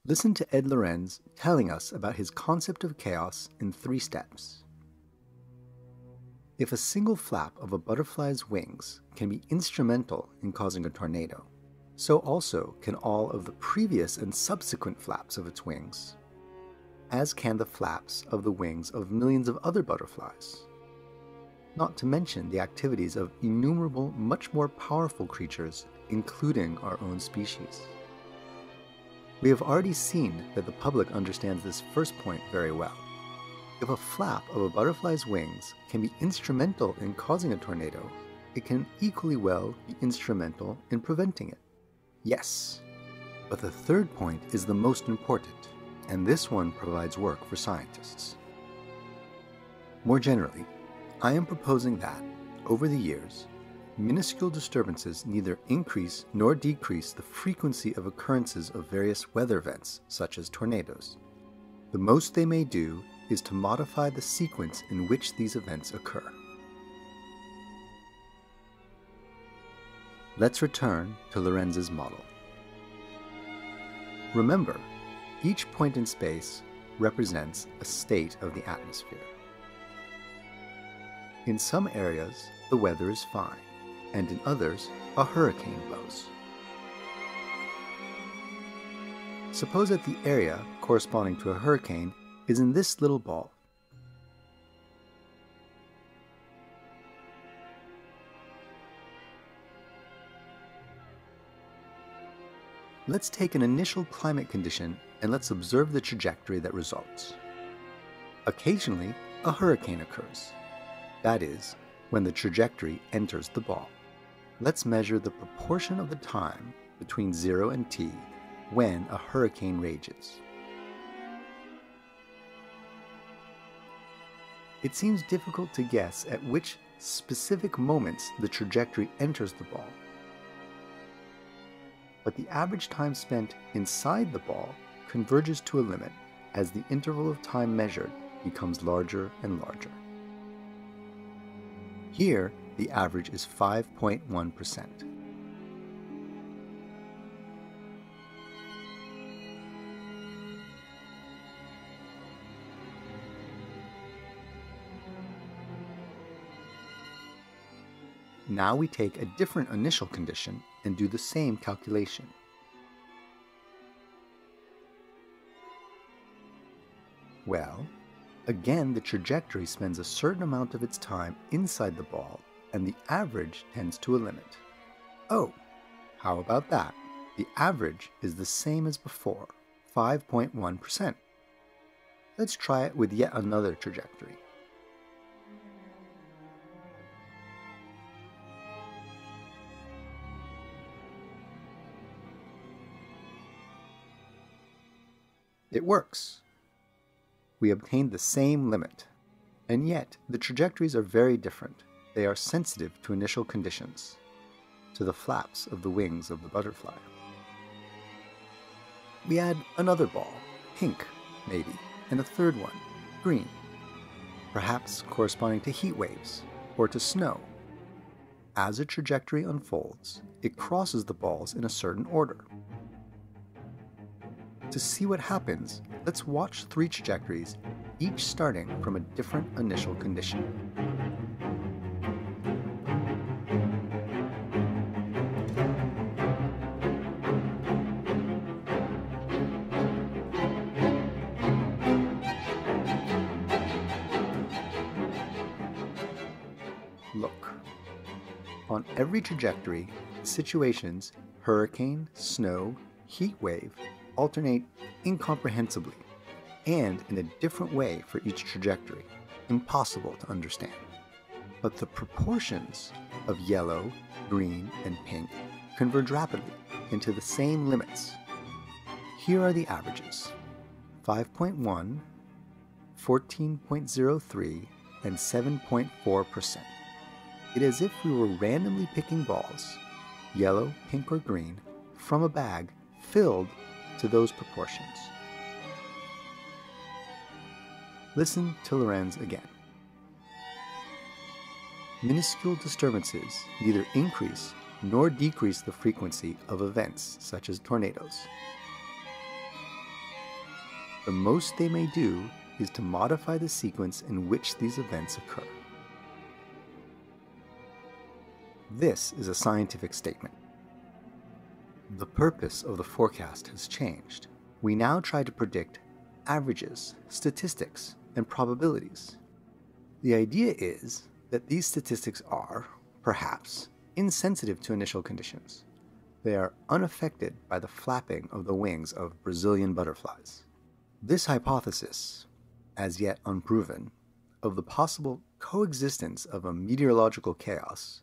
Listen to Ed Lorenz telling us about his concept of chaos in 3 steps. If a single flap of a butterfly's wings can be instrumental in causing a tornado, so also can all of the previous and subsequent flaps of its wings, as can the flaps of the wings of millions of other butterflies, not to mention the activities of innumerable, much more powerful creatures, including our own species. We have already seen that the public understands this first point very well. If a flap of a butterfly's wings can be instrumental in causing a tornado, it can equally well be instrumental in preventing it. Yes, but the third point is the most important, and this one provides work for scientists. More generally, I am proposing that, over the years, minuscule disturbances neither increase nor decrease the frequency of occurrences of various weather events, such as tornadoes. The most they may do is to modify the sequence in which these events occur. Let's return to Lorenz's model. Remember, each point in space represents a state of the atmosphere. In some areas, the weather is fine, and in others, a hurricane blows. Suppose that the area corresponding to a hurricane is in this little ball. Let's take an initial climate condition and let's observe the trajectory that results. Occasionally, a hurricane occurs. That is, when the trajectory enters the ball. Let's measure the proportion of the time between 0 and t when a hurricane rages. It seems difficult to guess at which specific moments the trajectory enters the ball. But the average time spent inside the ball converges to a limit as the interval of time measured becomes larger and larger. Here, the average is 5.1%. Now we take a different initial condition and do the same calculation. Well, again the trajectory spends a certain amount of its time inside the ball, and the average tends to a limit. Oh, how about that? The average is the same as before, 5.1%. Let's try it with yet another trajectory. It works. We obtained the same limit, and yet the trajectories are very different. They are sensitive to initial conditions, to the flaps of the wings of the butterfly. We add another ball, pink maybe, and a third one, green, perhaps corresponding to heat waves or to snow. As a trajectory unfolds, it crosses the balls in a certain order. To see what happens, let's watch 3 trajectories, each starting from a different initial condition. Look. On every trajectory, situations, hurricane, snow, heat wave, alternate incomprehensibly and in a different way for each trajectory, impossible to understand. But the proportions of yellow, green, and pink converge rapidly into the same limits. Here are the averages: 5.1, 14.03, and 7.4%. It is as if we were randomly picking balls, yellow, pink, or green, from a bag filled to those proportions. Listen to Lorenz again. Minuscule disturbances neither increase nor decrease the frequency of events such as tornadoes. the most they may do is to modify the sequence in which these events occur. This is a scientific statement. The purpose of the forecast has changed. We now try to predict averages, statistics, and probabilities. The idea is that these statistics are, perhaps, insensitive to initial conditions. They are unaffected by the flapping of the wings of Brazilian butterflies. This hypothesis, as yet unproven, of the possible coexistence of a meteorological chaos,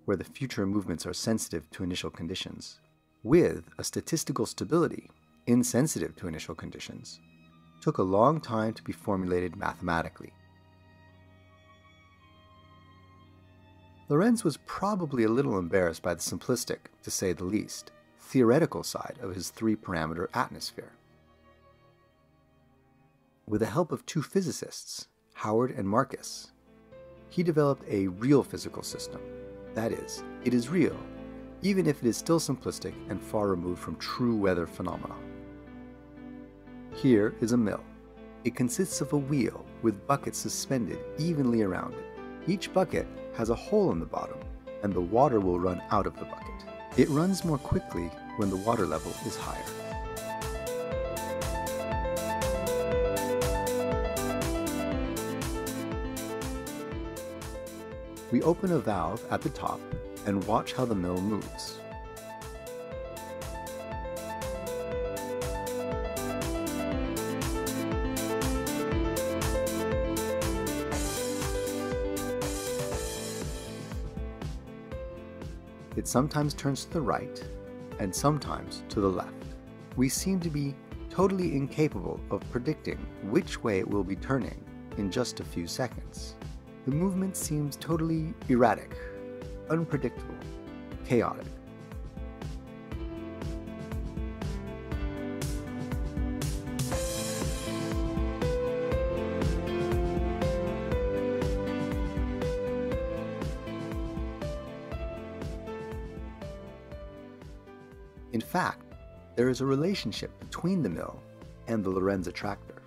where the future movements are sensitive to initial conditions, with a statistical stability insensitive to initial conditions, took a long time to be formulated mathematically. Lorenz was probably a little embarrassed by the simplistic, to say the least, theoretical side of his three-parameter atmosphere. With the help of two physicists, Howard and Marcus, he developed a real physical system. That is, it is real, even if it is still simplistic and far removed from true weather phenomena. Here is a mill. It consists of a wheel with buckets suspended evenly around it. Each bucket has a hole in the bottom, and the water will run out of the bucket. It runs more quickly when the water level is higher. We open a valve at the top and watch how the mill moves. It sometimes turns to the right and sometimes to the left. We seem to be totally incapable of predicting which way it will be turning in just a few seconds. The movement seems totally erratic, unpredictable, chaotic. In fact, there is a relationship between the mill and the Lorentz attractor.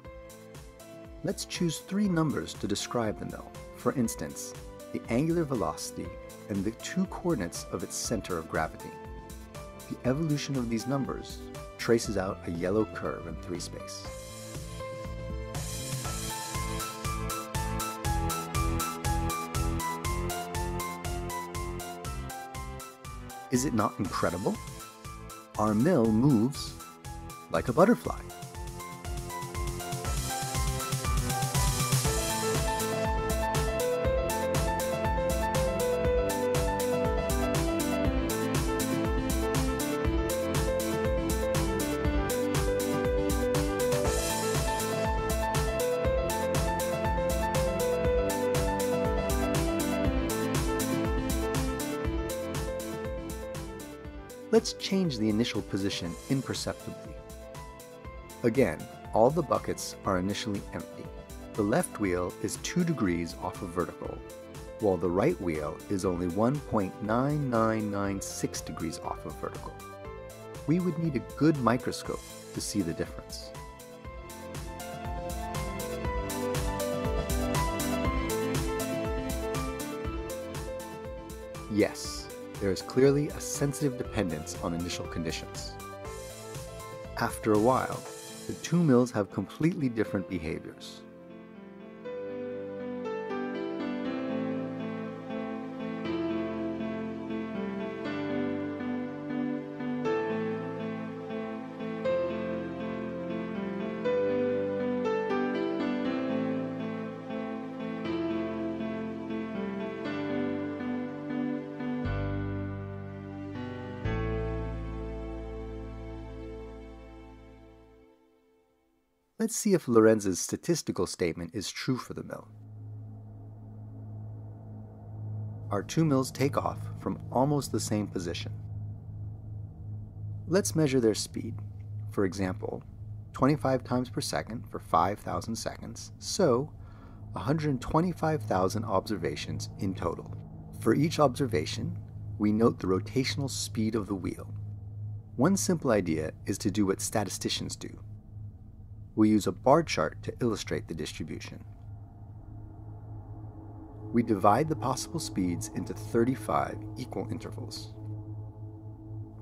Let's choose three numbers to describe the mill. For instance, the angular velocity and the two coordinates of its center of gravity. The evolution of these numbers traces out a yellow curve in 3 space. Is it not incredible? Our mill moves like a butterfly. Let's change the initial position imperceptibly. Again, all the buckets are initially empty. The left wheel is 2 degrees off of vertical, while the right wheel is only 1.9996 degrees off of vertical. We would need a good microscope to see the difference. Yes, there is clearly a sensitive dependence on initial conditions. After a while, the two mills have completely different behaviors. Let's see if Lorenz's statistical statement is true for the mill. Our two mills take off from almost the same position. Let's measure their speed. For example, 25 times per second for 5,000 seconds, so 125,000 observations in total. For each observation, we note the rotational speed of the wheel. One simple idea is to do what statisticians do. we'll use a bar chart to illustrate the distribution. We divide the possible speeds into 35 equal intervals.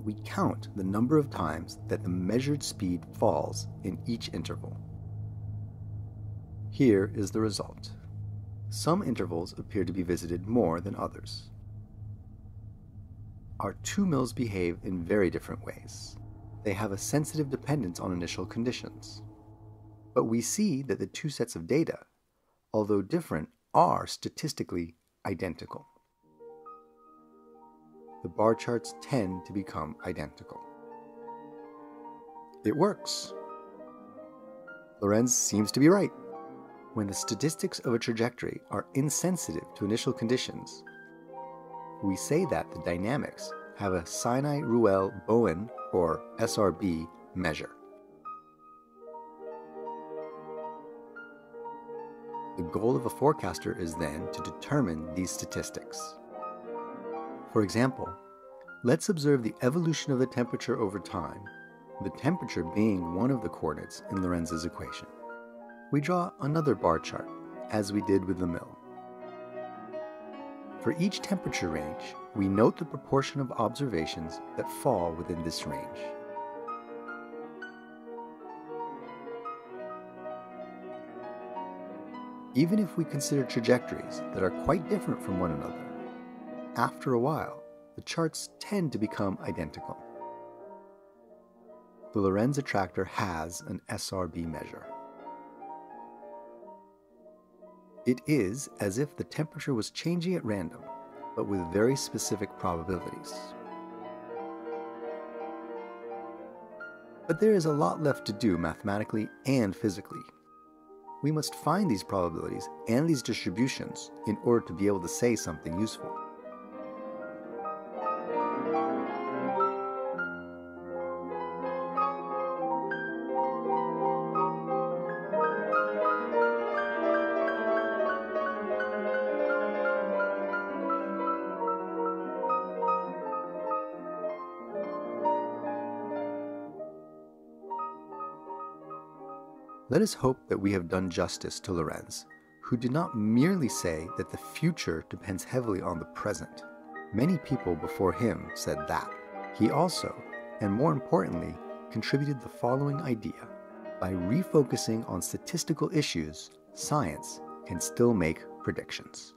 We count the number of times that the measured speed falls in each interval. Here is the result. Some intervals appear to be visited more than others. Our two mills behave in very different ways. They have a sensitive dependence on initial conditions. But we see that the two sets of data, although different, are statistically identical. The bar charts tend to become identical. It works. Lorenz seems to be right. When the statistics of a trajectory are insensitive to initial conditions, we say that the dynamics have a Sinai-Ruel-Bowen, or SRB, measure. The goal of a forecaster is then to determine these statistics. For example, let's observe the evolution of the temperature over time, the temperature being one of the coordinates in Lorenz's equation. We draw another bar chart, as we did with the mill. For each temperature range, we note the proportion of observations that fall within this range. Even if we consider trajectories that are quite different from one another, after a while, the charts tend to become identical. The Lorenz attractor has an SRB measure. It is as if the temperature was changing at random, but with very specific probabilities. But there is a lot left to do mathematically and physically. We must find these probabilities and these distributions in order to be able to say something useful. Let us hope that we have done justice to Lorenz, who did not merely say that the future depends heavily on the present. Many people before him said that. He also, and more importantly, contributed the following idea. By refocusing on statistical issues, science can still make predictions.